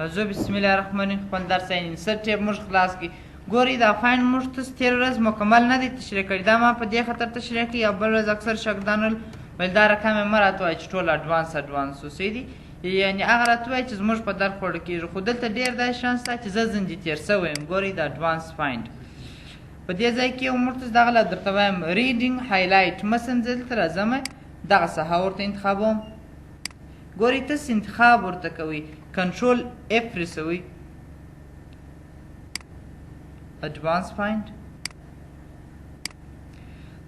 زه بسم الله الرحمن الرحیم خپل درس انسرټ ټیب موږ خلاص کړي. ګورئ دا فایند موږ ته تېره ورځ مکمل نه دی تشریح کړی. دا ما په دې خاطر تشریح کړي او بله ورځ اکثر شاګردانو ویل دا رقم یې مه راته وایه چې ټول اډوانس اوسئ دي، یعنې هغه راته وایه چې زموږ په درد خوړه کېږي. خو دلته ډېر دا شان شته چې زه زندې تېر سوی یم. ګورئ د اډوانس فایند په دې ځای کې یو موږ ته دغه لا درته وایم ریډینګ هایلایټ. مثلا زه دلته راځم دغه ساحه ورته انتخابوم. ګورئ تاسې انتخاب ورته کوئ، کنټرول اف رسوئ، اډوانس فایند.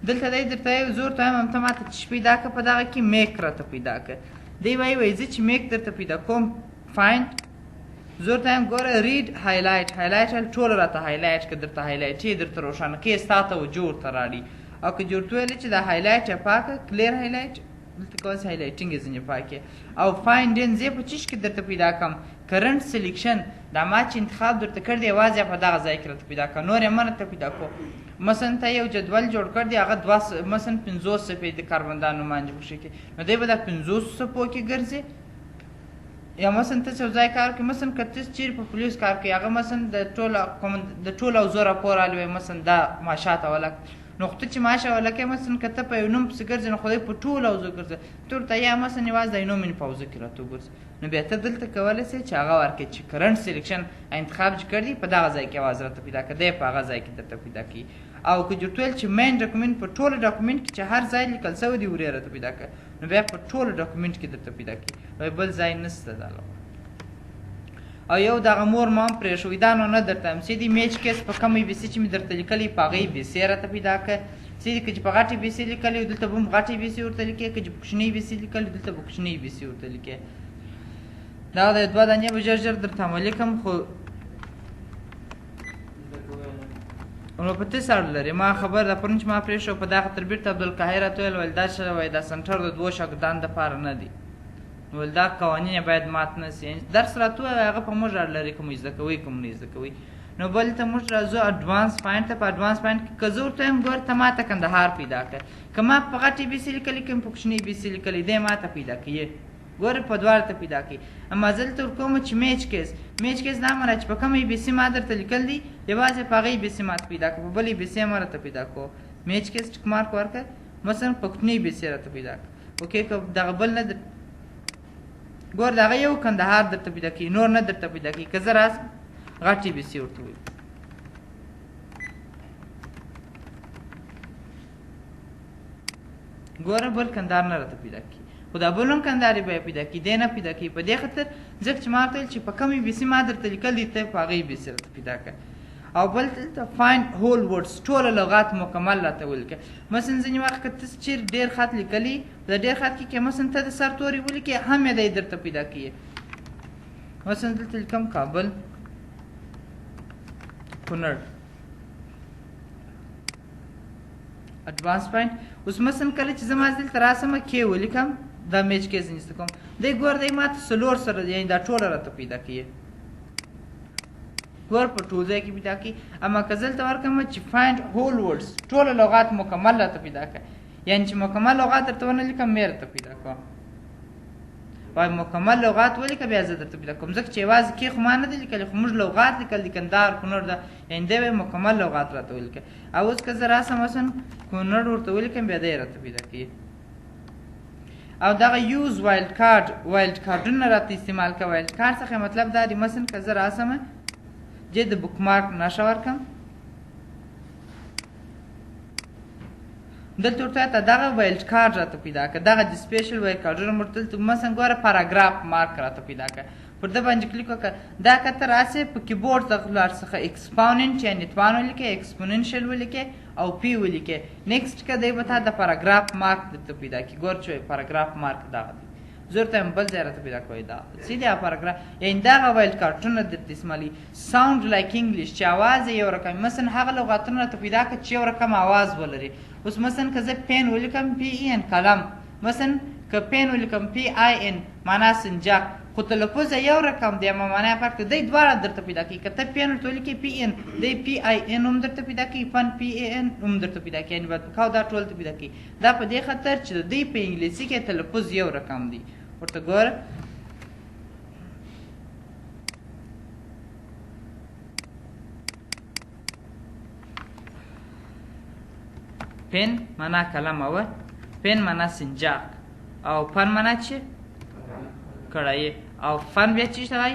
دلته دی درته یو زه ورته وایم ته ماته چې پیدا کړه، په دغه کې میک راته پیدا کړه. دی وایي زه چې میک درته پیدا کوم فایند، زه ورته وایم ګوره ریډ هایلایټ ټول راته هایلایټ کړه، درته هایلایټ یې درته روښانه کړي، ستا توجه ورته راړي. او که جوړ ویلې چې دا هایلایټ یې پاکه کلیر هایلایټ دلته کوس هایلایټینګ یې ځینې پاکې. او فایند ان زه په چیش کې درته پیدا کړم کرنټ سلیکشن، دا ما چې انتخاب درته کړ دی یوازې په دغه ځای کې راته پیدا کړه، نور یې مه راته پیدا کړو. مثلا ته یو جدول جوړ کړ دی هغه مثلا 50 صفحې د کاربندان نومانځي پکښې کې، نو دی به دا 50 صفحو کې ګرځي. یا مثلا ته یو ځای کار کوي، مثلا که ته چیرې په پولیس کار کوي هغه مثلا د ټول اوزو راپور رالی مثلا دا معاشات ولک، نو خو ته چې معاش ولکې مثلا که ته په یو نوم پسې ګرځې نو خو دی په ټول اوزو ګرځه، ته ورته یا مثلا یوازې د یو نوم په اوزو کې راته وګرځه. نو بیا ته دلته کولی سې چې هغه ورکړې چې کرنټ سلیکشن انتخاب چې کړ دی په دغه ځای کې یوازې راته پیدا کړه، دی په هغه ځای کې درته پیدا کوي. او که جوړ ویل چې مین ډاکومنټ په ټوله ډاکومنټ کې چې هر ځای لیکل سوی دی ورې راته پیدا کړه، نو بیا په ټوله ډاکومنټ کې درته پیدا کوي، بل ځای نشته دا. او یو دغه مور ما هم پرېښوي دا نو نه درته وایم سیدي میچ کیس په کمې بیسي چې مې درته لیکلی په هغې بیسې راته پیدا کړه. سیدي که چې په غټې بیسې لیکلی وي دلته به هم غټې بیسې ورته لیکې، که چې په کوچنۍ بیسې لیکلی دلته به کوچنۍ بیسې ورته لیکې. دغه د 2 دانې به ژر درته عملي کړم، خو نو په څه اړه لري ما خبر ده پرون چې ما پرېښو په دغه خاطر بېرته عبدالقاهر راته ویل دا څه وایي دا سنټر د 2 شاګردانو دپاره نه دی، نو دا قوانین باید مات نه سي. درس راته ووایه هغه په موږ اړه لري، کوم زده کوئ کوم نه زده کوئ. نو بل ته موږ راځو اډوانس فایند ته. په اډوانس فایند کې که زه ورته وایم ګوره ته ما ته کندهار پیدا کړه، که ما په غټې بیسې لیکلي که په کوچنۍ بیسې لیکلي دی ما ته پیدا کوي، ګوره په دواړو ته پیدا کوي. اما زه دلته ورکوم چې میچ کیس دا معنی چې په کومې بیسې ما درته لیکل دي یوازې په هغې بیسې ما ته پیدا کړه، په بلې بیسې ما راته پیدا کړو. میچ کیس ټک مارک ورکړه، مثلا په کوچنۍ بیسې راته پیدا کړه. اوکې که دغه بل نه ګوره دغه یو کندهار درته پیدا کوي، نور نه درته پیدا کوي. که زه راسم غټې بیسې ورته وایي، ګوره بل کندهار نه راته پیدا کوي، خو دا بل هم کندهار به یې پیدا کوي، دی نه پیدا کوي. په دې خاطر ځکه چې ما ورته ویل چې په کومې بیسې ما درته لیکل دي ته په هغې بیسې راته پیدا کړه. او بل دلته فایند هول ورډس ټوله لغات مکمل راته ولیکه. مثلا ځینې وخت که ته چیرې ډېر خط لیکلي په ډېر خط کې مثلا ته د سر تورې ولیکې هم یې دی درته پیدا کوي. مثلا دلته لیکم کابل کونړ اډوانس فایند. اوس مثلا کله چې زه ما دلته راسم کې ولیکم دا میچ کې زه نسته کوم دی ګوره دی ما ته 4 سره یعنې دا ټوله راته پیدا کوي، ګور په ټول ځای کې پیدا کوي. اما که زه دلته ورکړم چې فایند هول ورډس ټوله لغات مکمل راته پیدا کړه، یعنې چې مکمل لغات درته ونه لیکم مې راته پیدا کړه. وایي مکمل لغات ولیکه بیا زه درته پیدا کوم، ځکه چې یوازې کې خو ما نه دي لیکلي، خو موږ لغات لیکل دي کندهار کونړ ده، یعنې دی وایي مکمل لغات راته ولیکه. او اوس که زه راسم مثلا کونړ ورته ولیکم بیا دی راته پیدا کوي. او دغه یوز وایلډ کارډونه راته استعمال کوه. وایلډ کارډ څخه مطلب دا دی مثلا که زه راسم چې د بک مارک نښه ورکړم، دلته ورته ته دغه وایلډ کارډ راته پیدا کړه، دغه د سپیشل وایلډ کارډونه مو دلته مثلا ګوره پاراګراف مارک راته پیدا کړه، پر ده باندې کلیک وکړه. دا که ته راسې په کیبورډ څخه لاړ څخه ایکسپاوننټ یعنې توان ولیکې، ایکسپوننشل ولیکې او پی ولیکې. نیکسټ که دی به تا د پاراګراف مارک درته پیدا کړي. ګوره چې پاراګراف مارک دغه دی، زه ورته وایم بل ځای راته پیدا کوئ دا سیدې پاراګراف، یعنې دغه وایلډ کارډونه درته استعمالي. ساوند لایک انګلیش چې اواز یې یو رقم، مثلا هغه لغاتونه راته پیدا کړه چې یو رقم اواز ولري. اوس مثلا که زه پین ولیکم پی ای ان قلم، مثلا که پین ولیکم پی آی ان معنا سنجاق، خو تلفظ یې یو رقم دی اما معنا یې فرق دی، دی دواړه درته پیدا کوي. که ته پین ورته ولیکې پی ان، دی پی آی ان هم درته پیدا کوي، فن پی ای ان هم درته پیدا کوي، یعنې بدکاو دا ټول ته پیدا کوي. دا په دې خاطر چې د دوی په انګلیسي کې تلفظ یو رقم دی. ورته ګوره پن معنا قلم او پن معنا سنجاق او پن معنا چی کړای او فن بیا چی شوی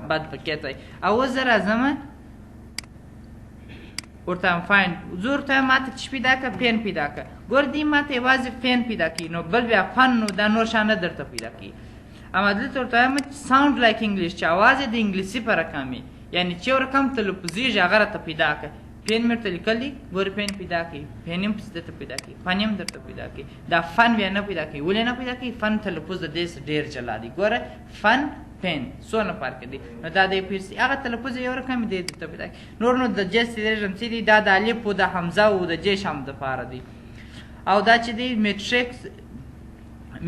بد پکیت وای او زه راځم ورته فاین زور ته ماته چې پیدا که پین پیدا که ګور دی ماته یوازې فین پیدا کی نو بل بیا فن نو دا نور شانه درته پیدا کی اما دلته ورته وایم ساوند لایک انګلیش چې اواز یې د انګلیسي په رقم یعنی چې ورکم تلفظیږي هغه راته پیدا که پین مې ورته لیکلی ګورې پین پیدا کړي پین هم پسې درته پیدا کړي فن هم درته پیدا کړي دا فن بیا نه پیدا کوي ولې نه پیدا کوي فن تلفظ د دې ډېر جلا دی ګوره فن پین څونه فرق دی نو دا د پیرسي هغه تلفظ یو رقم دی درته پیدا کړي نور نو د جس ریژن چې دی دا د الف او د حمزه او د جیش هم دپاره دی او دا چې دی میټریکس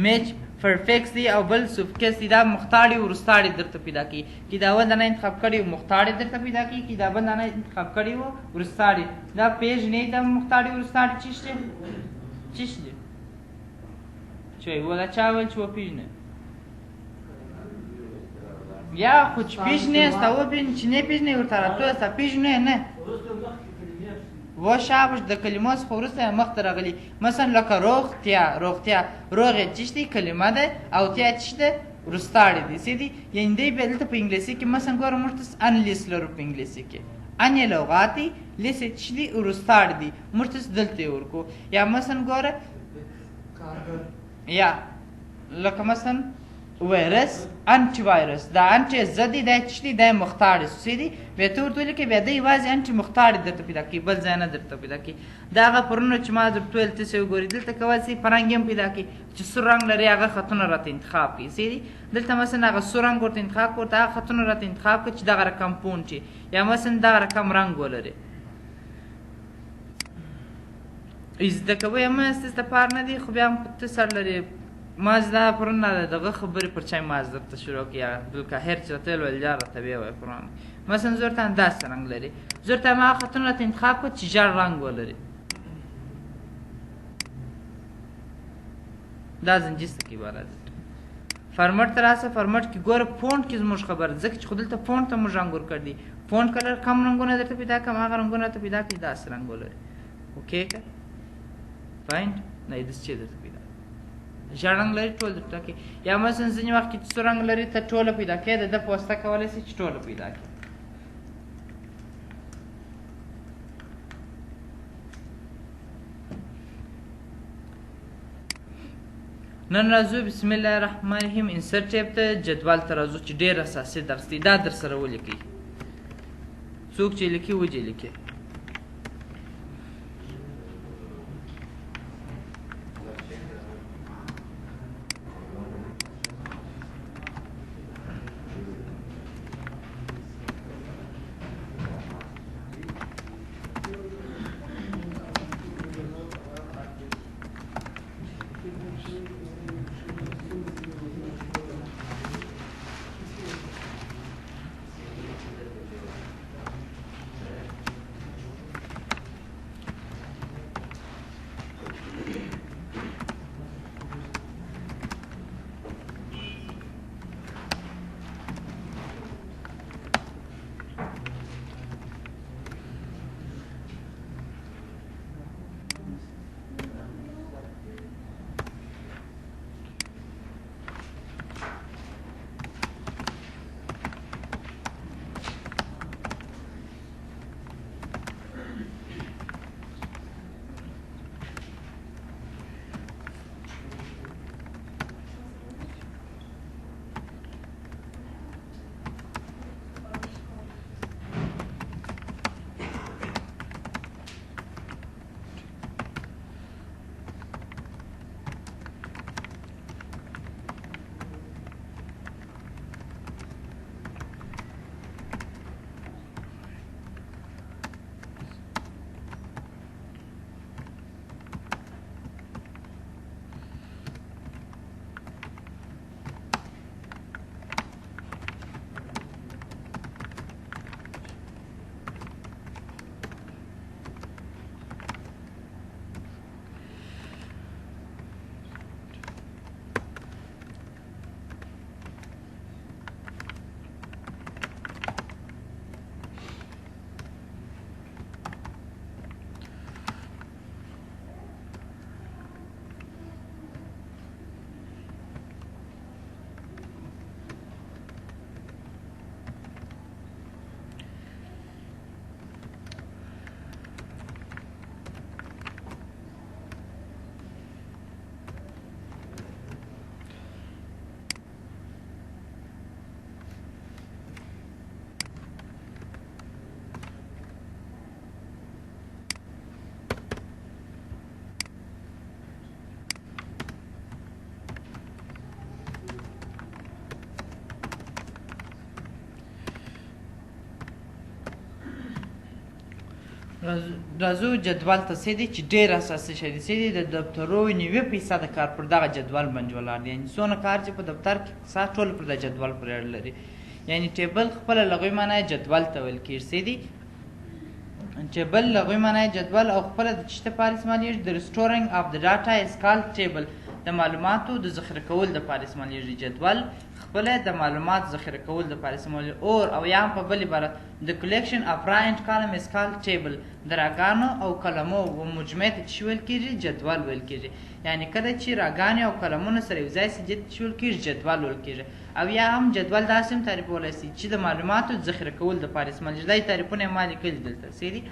میچ پرفیکس دی او بل سفکس دی دا مختاړي ورستاړي درته پیدا کی کی دا ول نه انتخاب کړي مختاړي درته پیدا کی کی دا بل نه انتخاب کړي وو ورستاړي دا پیج نه دا مختاړي ورستاړي چیشته چوي ولا چاول چو پیج نه یا خو پیج نه استاو بین چې نه پیج نه ورته راته اسا پیج نه و شابش د کلمو څخه وروسته مخته راغلي مثلا لکه روغتیا روغې چې دی کلمه ده او تیا چې ده وروستاړی دی څه دي یعنې دی بیا دلته په انګلیسي کې مثلا ګوره موږ ته انلیس لرو په انګلیسي کې ان لغاتي لیس چې دی وروستاړی دی موږ ته دلته یې ورکو یا مثلا ګوره یا لکه مثلا وایرس انټي وایرس دا انټي ضد دا چې دی دا مختار څه دی بیا ته ورته ولیکې بیا دی یوازې انټي مختار درته پیدا کوي بل ځای نه درته پیدا کوي دا هغه پرونه چې ما درته ویل تاسې وګورئ دلته کولی شئ په رنګ هم پیدا کوي چې سور رنګ لري هغه خطونه راته انتخاب کړي څه دي دلته مثلا هغه سور رنګ ورته انتخاب کړو ورته هغه خطونه راته انتخاب کړه چې دغه رقم پون چې یا مثلا دغه رقم رنګ ولري زده کوی هم ستاسو دپاره نه دی خو بیا هم ته سر لري ما زده پرون دغه خبرې پر چای ما درته شروع کړي بالقاهر چې راته ویل یا راته ویې وایه پرون مثلا زه ورته داسې رنګ لري زه ورته هماغه خطونه راته انتخاب کړه چې ژړ رنګ ولري دا زنجیز ته کې عبارت فرمټ ته راسه فرمټ کې ګوره فونټ کې زموږ خبر ځکه چې خو دلته فونټ ته موږ رنګ ورکړ دي فونټ کلر کم رنګونه درته پیدا کړم هغه رنګونه درته پیدا کړي داسې رنګ ولري اوکې که فایند نه داسې چې درته پیدا ژړ رنګ لري ټول درته کوي یا مثلا ځینې وخت کې چې څه رنګ لري ته ټوله پیدا کوې د ده په واسطه کولی شي چې ټوله پیدا کړي نن راځو بسم الله الرحمن الرحیم انسرټ ټیب ته جدول ته راځو چې ډېر اساسي درس دی دا در سره ولیکئ څوک چې لیکي وجې لیکي راځو جدول ته سیدي چې ډېر اساسي شی دی سیدي د دفترو 90% کار پر دغه جدول باندې ولاړ دی یعنې څونه کار چې په دفتر کې سا ټول پر د جدول پورې اړه لري یعنې ټیبل خپله لغوي معنی جدول ته ویل کېږي سیدي ټیبل لغوي معنی جدول او خپله د چی دپاره استعمالیږي د restoring of the data is called table د معلوماتو د ذخیره کول دپاره استعمالیږي جدول خپله د معلومات ذخیره کول دپاره استعمالیږي اور او یا هم په بل عبارت د collection of raw and column is called table د راګانو او کلمو و مجموعې ته څه ویل کېږي جدول ویل کېږي یعنې کله چې راګانې او کلمونه سره یو ځای سي دې ته څه ویل کېږي جدول ویل کېږي او یا هم جدول داسې هم تعریفولی سي چې د معلوماتو ذخیره کول دپاره استعمالیږي دا تعریفونه یې ما لیکلي دلته سیدي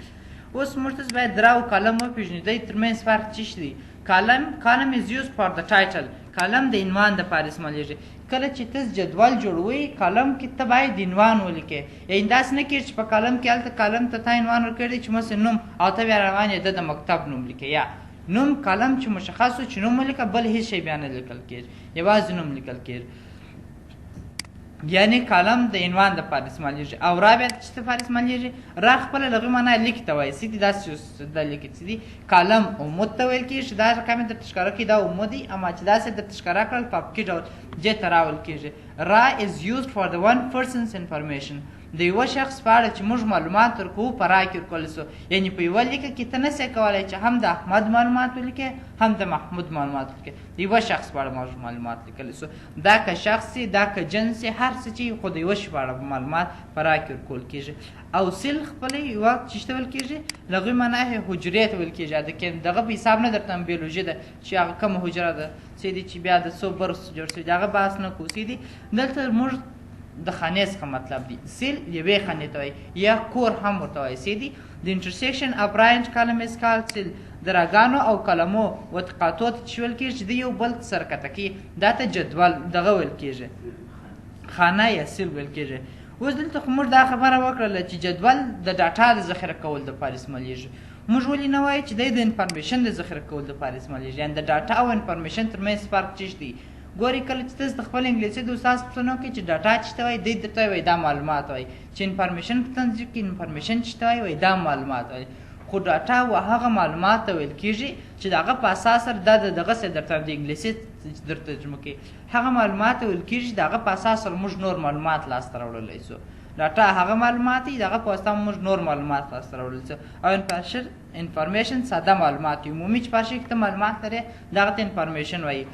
اوس موږ تاسو باید درا او کالم وپېژنو دی ترمنځ فرق څه دی کالم is used for the title کالم د عنوان دپاره استعمالیږي کله چې تاسو جدول جوړوئ کالم کې ته باید عنوان ولیکې یعنې داسې نه کېږي چې په کالم کې هلته کالم ته تا عنوان ورکړی چې مثلا نوم او ته بیا روان یې د مکتب نوم لیکې یا نوم کالم چې مشخص و چې نوم ولیکه بل هېڅ شی بیا نه لیکل کېږي یوازې نوم لیکل کېږي یعنی کالم د عنوان دپاره استعمالیږي او را بیا د څه دپاره استعمالیږي را خپله لغوي معنا لیک ته وایي سیدي داسې د لیکي سیدي کالم عمود ته ویل کېږي چې دا رقم یې درته ښکاره کړي دا عمود دی اما چې داسې درته ښکاره کړل په افقي ډول دې ته راول کېږي را is used for the one person's information د یوه شخص په اړه چې موږ معلومات ورکوو په را کې ورکولی سو یعنې په یوه لیکه کې ته نسې کولی چې هم د احمد معلومات ولیکې هم د محمود معلومات ولیکې د یوه شخص په اړه موږ معلومات لیکلی سو دا که شخص دا که جنس هر څه چې خو د یوه شي په اړه معلومات په را کې ورکول کېږي او سل خپله یوه څه ته ویل کېږي لغوي معنا یې حجرې ته ویل کېږي دغه په حساب نه درته بیولوژي ده چې هغه کومه حجره ده سیدي چې بیا د څو برس جوړ شوي د هغه بحث نه کوو سیدي دلته موږ د خانې څخه مطلب دی سیل یوې خانې ته وایي یا کور هم ورته وایي سیدي د انټرسیکشن اف برانچ کالم از کالد سیل د راګانو او کلمو و تقاطع ته چې ویل کېږي چې د یو بل سره کته کړي دا ته جدول دغه ویل کېږي خانه یا سیل ویل کېږي اوس دلته خو موږ دا خبره وکړله چې جدول د ډاټا د ذخیره کول دپاره استعمالیږي موږ ولې نه وایو چې دی د انفارمیشن د ذخیره کول دپاره استعمالیږي یعنې د ډاټا او انفارمیشن ترمنځ فرق څه دی ګورئ کله چې تاسو د خپل انګلیسي د استاد پوښتنه وکړئ چې ډاټا څه ته وایي دی درته وایي دا معلومات وایي چې انفارمیشن په تنظیم کې انفارمیشن څه ته وایي دا معلومات وایي خو ډاټا و هغه معلومات ته ویل کېږي چې د هغه په اساس سره دا د دغه څه درته د انګلیسي درته ترجمه کوي هغه معلومات ته ویل کېږي چې د هغه په اساس سره موږ نور معلومات لاسته راوړلی سو ډاټا هغه معلومات دي دغه په واسطه موږ نور معلومات لاسته راوړلی سو او انفارمیشن ساده معلومات عمومي چې په شي کې ته معلومات لرې دغه ته انفارمیشن وایي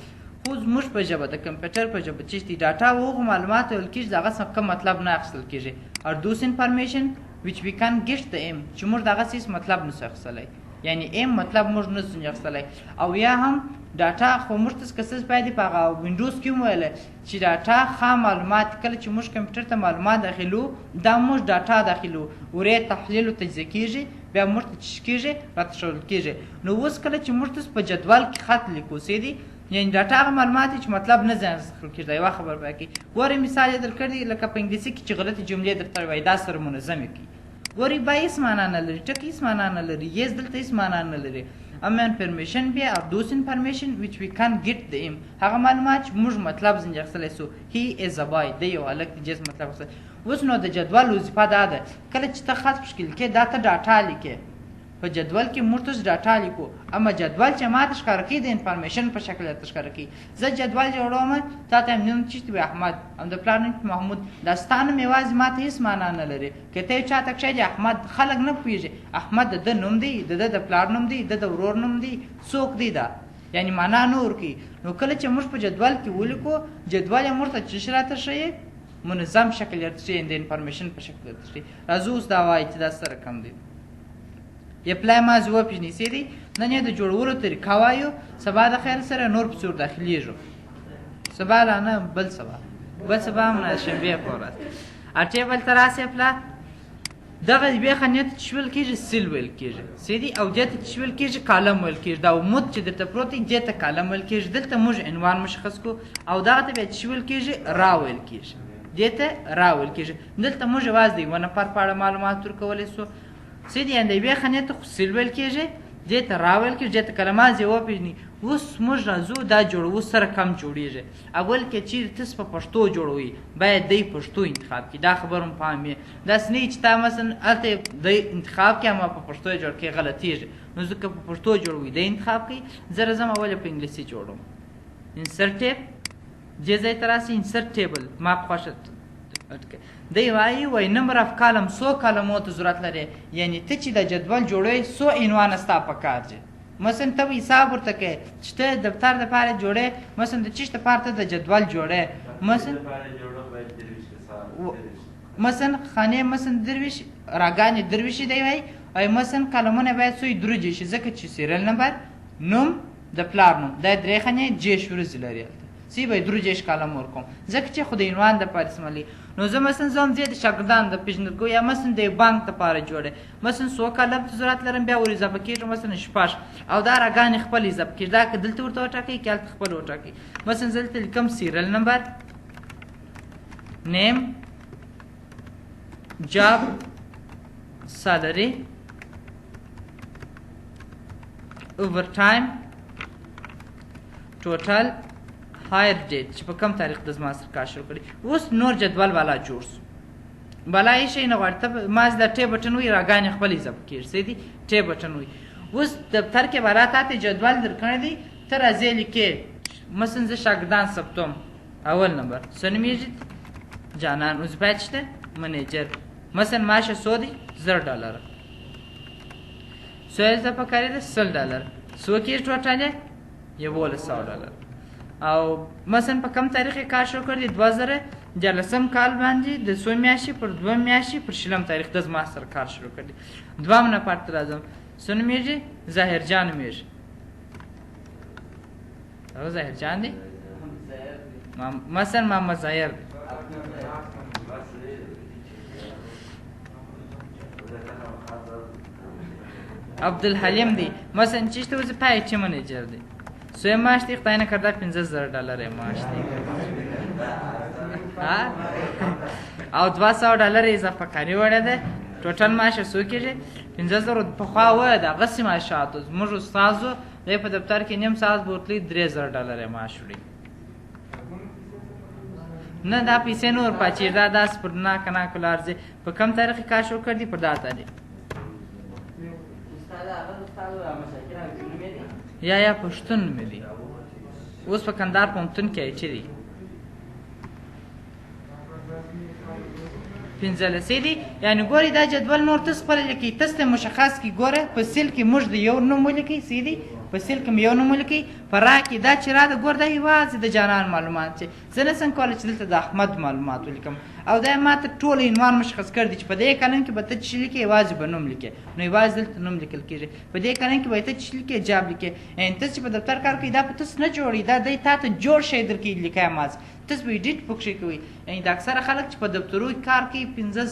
خو زموږ په ژبه د کمپیوټر په ژبه چې دي ډاټا و هغو معلومات ویل کېږي د هغه څخه کوم مطلب نه اخیستل کېږي or those information which we can get the aim چې موږ دغه څه مطلب نسو اخیستلی یعنې ایم مطلب موږ نسو اخیستلی او یا هم ډاټا خو موږ تاسو که څه باید په هغه وینډوز کې هم ویلی چې ډاټا خام معلومات کله چې موږ کمپیوټر ته معلومات داخلو دا موږ ډاټا داخلو ورې تحلیل او تجزیه کېږي بیا موږ ته څه کېږي راته ښودل کېږي نو اوس کله چې موږ تاسو په جدول کې خط لیکو سیدي یعنې ډاټا هغه معلومات چې مطلب نه ځان ذکر کېږي دا یوه خبره به کوي ګورئ مثال یې درکړی لکه په انګلیسي کې چې غلطې جملې درته وایي دا سره منظمې کړي ګورئ با هېڅ معنا نه لري ټکي هېڅ معنا نه لري یس دلته هېڅ معنا نه لري اما انفارمیشن بیا or those information which we can get the aim هغه معلومات چې موږ مطلب ځنې اخیستلی سو he is a boy دی یو هلک دی جس مطلب اخیستلی اوس نو د جدول وظیفه دا ده کله چې ته خط پشکې لیکې دا ته ډاټا لیکې په جدول کې موږ تاسو ډاټا لیکو اما جدول چې ما ته ښکاره کوي د انفارمیشن په شکل درته ښکاره کوي زه جدول جوړوم تا ته نوم چیشت وي احمد او د پلار نوم محمود دا ستا نوم یوازې ما ته هېڅ معنا نه لري که ته یو چا ته کښېږي احمد خلک نه پوهېږي احمد د ده نوم دی د ده د پلار نوم دی د د ورور نوم دی څوک دی دا یعنې معنا نه ورکوي نو کله چې موږ په جدول کې ولیکو جدول یې موږ ته څه شی راته ښیي منظم شکل یې درته ښیي د انفارمیشن په شکل درته ښیي راځو اوس دا وایي چې دا څه رقم دی اپلای ماضي وپېژنئ سیدي نن یې د جوړولو طریقه وایو سبا د خیر سره نور په څور داخلیږو سبا لا نه بل سبا هم نه شنبې په ورځ ټیبل ته راسې اپلا دغه یوې خانې ته چې ویل کېږي سیل ویل کېږي سیدي او دې ته چې ویل کېږي کالم ویل کېږي دا عمود چې درته پروت دی دې ته کالم ویل کېږي دلته موږ عنوان مشخص کړو او دغه ته بیا چې ویل کېږي را ویل کېږي دې ته را ویل کېږي دلته موږ یوازې د یوه نفر په اړه معلومات ورکولی سو سیدي یعنې د یوې خانې ته خو سیل ویل کېږي دې ته راول کې دې ته کلمات یې وپېژني. اوس موږ راځو دا جوړو سره کم جوړېږي. اول کې چیرې تاسو په پښتو جوړوئ باید دی پښتو انتخاب کړي. دا خبره هم پام وي. داسې نه وي چې تا مثلا هلته دی انتخاب کړي اما په پښتو یې جوړ کړي غلطېږي. نو ځکه په پښتو جوړوئ دی انتخاب کړئ. زه راځم اول په انګلیسي جوړوم. انسرټ ټیب دې ځای ته راسئ. انسرټ ټیبل ما خوښه دی وایي نمبر اف کالم څو کالمو ته ضرورت لري. یعنې ته چې د جدول جوړوې څو عنوانه ستا په کار دي. مثلا ته به حساب ورته کوې چې ته دفتر دپاره جوړې مثلا د چیش دپاره ته د جدول جوړې مثلا خانې مثلا درویش راګانې درویشي دی وایي او مثلا کلمونه باید څوی دروجې شي ځکه چې سیریل نمبر نوم د پلار نوم دا درې خانې جیش ورځې لري. سی به دروجېش کالم ورکوم ځکه چې خو د عنوان دپاره استعمالوي. نو زه مثلا زه هم د شاګردانو د پېژندګلو یا مثلا د بانک دپاره جوړې مثلا څو کالم ته ضرورت لرم بیا ور اضافه کېږم مثلا شپږ او دا راګانې خپل اضافه کېږي. دا که دلته ورته وټاکئ که هلته خپل وټاکئ. مثلا زه دلته لیکم سیریل نمبر نیم جاب سالري اوور ټایم ټوټل هایر ډیټ چې په کم تاریخ د زما سره کار شروع کړي. اوس نور جدول والا جوړ سو. بالا یې شی نه غواړي ته ما دا ټی بټن وي راګانې خپل اضافه کېږي څه دي ټی بټن وي. اوس دفتر کې بالا تا ته جدول درکړی دی ته راځې لیکې مثلا زه شاګردان ثبتوم. اول نمبر څه نومېږي جانان ازبک شته منیجر مثلا معاش څو دی $10 څو یې اضافه کړی دی $100 څو کېږي ټوټل $1100 او مثلا په کم تاریخ یې کار شروع کړی 2014 کال باندې د څو میاشتې پر 2 میاشتې پر 20 تاریخ د زما سره کار شروع کړی. دویم نفر ته راځم څه نومېږي ظاهرجان نومېږي. هغه ظاهرجان دی مثلا محمد ظاهر دی. عبدالحلیم دی مثلا چیشته وزه پای چه منیجر دی سوی معاش دی خدای نکرده $15,000 معاش دی او $200 اضافه کاری وړه ده ټوټل معاش څو کېږي 15,000 پخوا وایه د هغسې معاشاتو زموږ استازو دی په دفتر کې نیم ساعت به ورتلي $3,000 معاش وړي. نه دا پیسې نور پاچېږي دا داسې پر ناکه ناکه لار ځي. په کم تاریخ یې کار شروع کړي پر دا تاریخ یا پښتون نومې دی. اوس په کندهار پوهنتون کې چې دی 15 دی. یعنې ګورې دا جدول نور تاسو خپله لیکئ تاسو ته مشخص کړي. ګوره په سیل کې موږ د یو نوم ولیکئ سی دی په سیل کې یو نوم ولیکئ په را کې دا چې را ده ګوره دا یوازې د جانان معلومات چې زه نشم کولی چې دلته د احمد معلومات ولیکم او دا ما ته ټول عنوان مشخص کړی دی چې په دې کلم کې به ته چې لیکې یوازې به نوم لیکې نو یوازې دلته نوم لیکل کېږي. په دې کلم کې به ته چې لیکې جاب لیکې. یعنې تاسو چې په دفتر کار کوئ دا په تاسو نه جوړوي دا دی تا ته جوړ شی درکوي لیکه ماز تاسو به ایډیټ پکښې کوئ. یعنې د اکثره خلک چې په دفترو کې کار کوي $500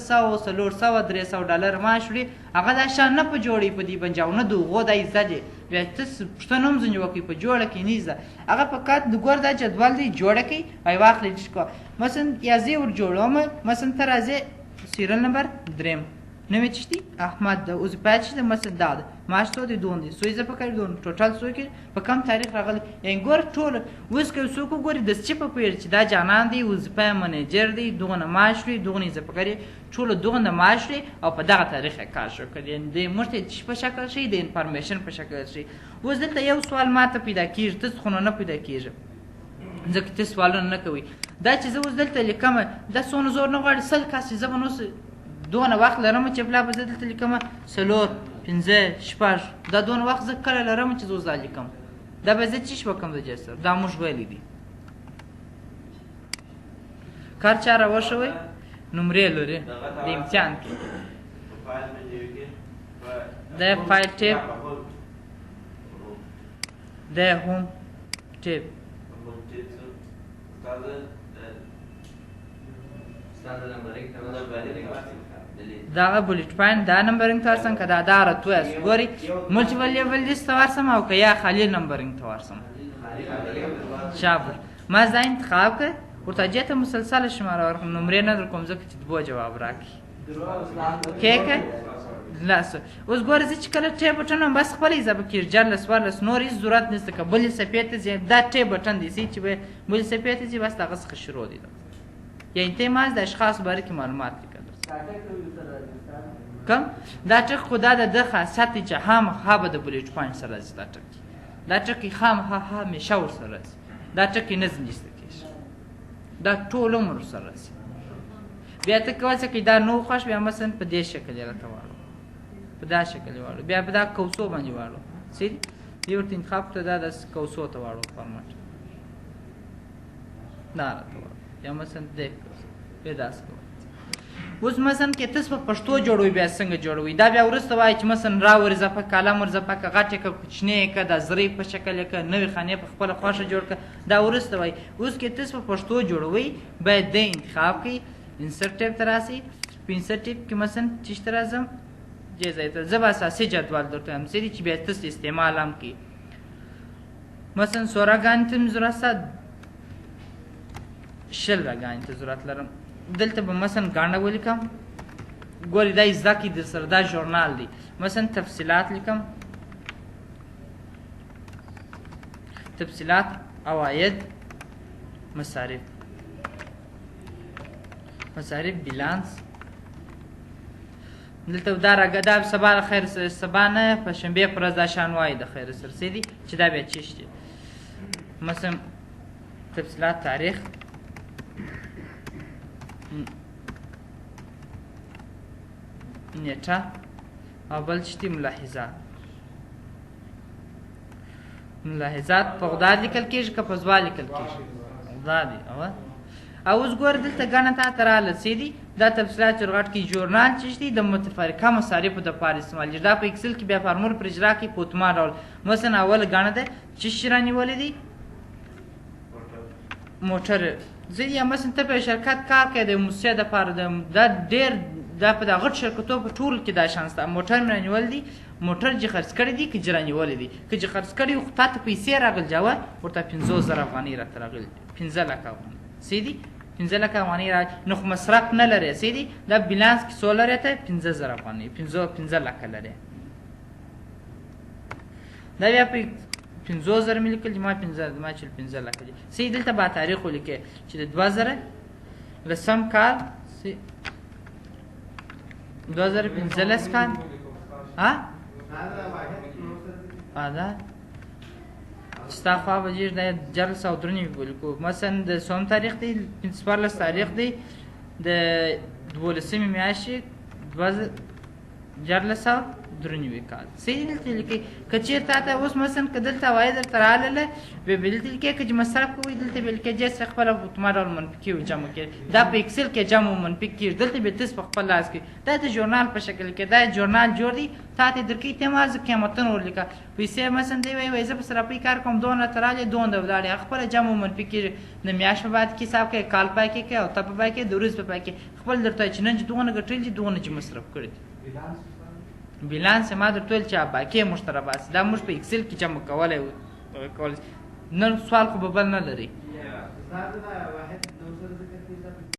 $400 $300 معاش وړي هغه دا شیان نه په جوړوي په دې باندې او نه د هغو دا عزت دی. بیا تاسو پوښتنه هم ځینې وکړئ په جوړه کې نه زده هغه فقط د ګور دا جدول دی جوړه کوي او یې واخلئ ډیټ کوه. مثلا یا زه یې ور جوړوم مثلا ته راځې سیریل نمبر 3 نومې چې دی احمد ده اوس باید چې ده مثلا دا ده معاش څو دی دون دی څو اضافه کړي دون ټوټل څو کې په کم تاریخ راغلی. یعنې ګوره ټول اوس که څوک وګوري داسې چې په پوهېږي چې دا جانان دی وظیفه منیجر دی دغونه معاش وړي دغونه اضافه کړي ټولو دغونه معاش وړي او په دغه تاریخ یې کار شروع کړي. یعنې د موږ ته په شکل شي د انفارمیشن په شکل شي. اوس دلته یو سوال ماته پیدا کېږي تاسو خو نو نه پیدا کېږي ځکه ته سوالونه نه کوئ. دا چې زه اوس دلته لیکم دا څونه زور نه غواړي 100 کس زه به نو دونه وخت لرم چې بلا به زه دلته لیکم 4 5 6 دا دونه وخت زه کله لرم چې زه اوس دا لیکم دا به زه چیش وکړم د جسر دا موږ ویلی دي. کار چا راوښوئ نمرې لري د امتحان کې دا فایل ټیپ دا هوم ټیپ دغه بولټ پاین دا نمبرینګ ته ورسم که دا داره تو است ګورئ ملټیپل لیول لیست ته ورسم او که یا خالي نمبرینګ ته ورسم شابر ما دا انتخاب که ورته جې ته مسلسله شماره ورکړم نمرې نه در کوم ځکه چې دوه جواب راکړي کېکه لاس اوس ګوره زه چې کله ټی بټن هم بس خپله اضافه کېږي 14 نور هېڅ ضرورت نشته که بلې صفحې ته ځې دا ټی بټن دی چې به بلې صفحې ته ځي بس د هغه څخه شروع دی یعنې ته یې د اشخاصو باره کې معلومات لیکل کم دا ټک خو دا د ده خاصیت دی چې خامخا به د بلیټ پوینټ سره راځي دا ټک دا ټکي خامخا همیشه ورسره راځي دا ټکي نه ځنیسته کېږي دا ټول عمر ورسره راځي بیا ته کولی شې که دا نو خوښ بیا مثلا په دې شکل یې راته واړو په دا شکل یې واړو بیا په دا کوسو باندې واړو صحیح دې ورته انتخاب ته دا د کوسو ته واړو فارمټ دا راته واړو یا مثلا دې بیا داسې کوو اوس مثلا که تاسو په پښتو جوړوئ بیا څنګه جوړوئ دا بیا وروسته وایي چې مثلا را ورځپه کالم ورځپه که غټ یې که کوچنی یې که د زرې په شکل یې که نوې خانې په خپله خوښه جوړ کړه دا وروسته وایي اوس که تاسو په پښتو جوړوئ باید دې انتخاب کړئ انسرټ ټیپ ته راسئ په انسرټ ټیپ کې مثلا چیش ته راځم دې ځای ته زه به اساسي جدول درته وایم څه دي چې بیا تاسو استعمال هم کړئ مثلا 16 ګانې ته مې ضرورت شته 20 ګانې ته ضرورت لرم دلته به مثلا ګاڼه ولیکم ګورې دا زده کړي در سره دا ژورنال دی مثلا تفصیلات لیکم تفصیلات عواید مصارف بیلانس دلته دا راګه دا سبا خیر سبا نه په شنبې په ورځ دا شان وایي د خیر سرسې دي چې دا بیا چیش دي مثلا تفصیلات تاریخ نیټه او بل چې دي ملاحظات په غدا لیکل کېږي که په زوا لیکل کېږي غدا دي او اوس ګوره دلته ګڼه تا ته راله څه دي دا تفصیلات چې غټ کې ژورنال چې دي د متفرقه مصارفو دپاره استعمالېږي دا په اکسل کې بیا فارمول پر اجرا کوي په اتومات ډول مثلا اول ګڼه ده چې شي رانیولی دي موټر زه یا مثلا ته په شرکت کار کوې د موسسې دپاره دا ډېر دا په دا غټ شرکتو په ټول کې دا شان شته موټر مې رانیول دي موټر چې خرڅ کړی دي که چې رانیولی دي که چې خرڅ کړي خو تا ته پیسې راغلي جوه ورته 50,000 افغانۍ راته راغلي 15 لکه افغانۍ څه دي 15 لکه افغانۍ راغلي نو خو مصرف نه لرې څه دي دا بیلانس کې څو لرې ته 15,000 افغانۍ 15 لکه لرې دا بیا په 50,000 مې لیکل ما 15 لکه دي څه دلته با تاریخ ولیکې چې د 2010 کال 2015 کال دا ستا خوا به ډېر دا 1493 ولیکو مثلا د څوم تاریخ دی 14 تاریخ دی د 12 میاشتې 1493 کال صحیح دلته لیکئ که چېرته تاته اوس مثلا که دلته عواید درته راغلله بیا به دلته لیکئ که چې مصرف کوئ دلته به لیکئ جس خپله اتومات ډول منفي کېږي جمع کېږي دا په اکسل کې جمع و منفي کېږي دلته به تاسو په خپل لاس کې دا د ژورنال په شکل کې دا ژورنال جوړ دی تاته درکوي ته ما زه قیمتونه ورلیکه پیسې مثلا دی وایي زه په صرافۍ کار کوم دونه ته راغلې دونه ولاړې هغه خپله جمع و منفي کېږي د میاشت په بعد کې حساب کوي کال پای کې کوي او ته په پای کې د ورځ په پای کې خپل درته وایي چې نن چې دونه ګټلي دي دونه چې مصرف کړي دي بیلانس ما درته ویل چې باقي موږ ته راباسي دا موږ په اکسل کې جمع کولی نن سوال خو به بل نه لري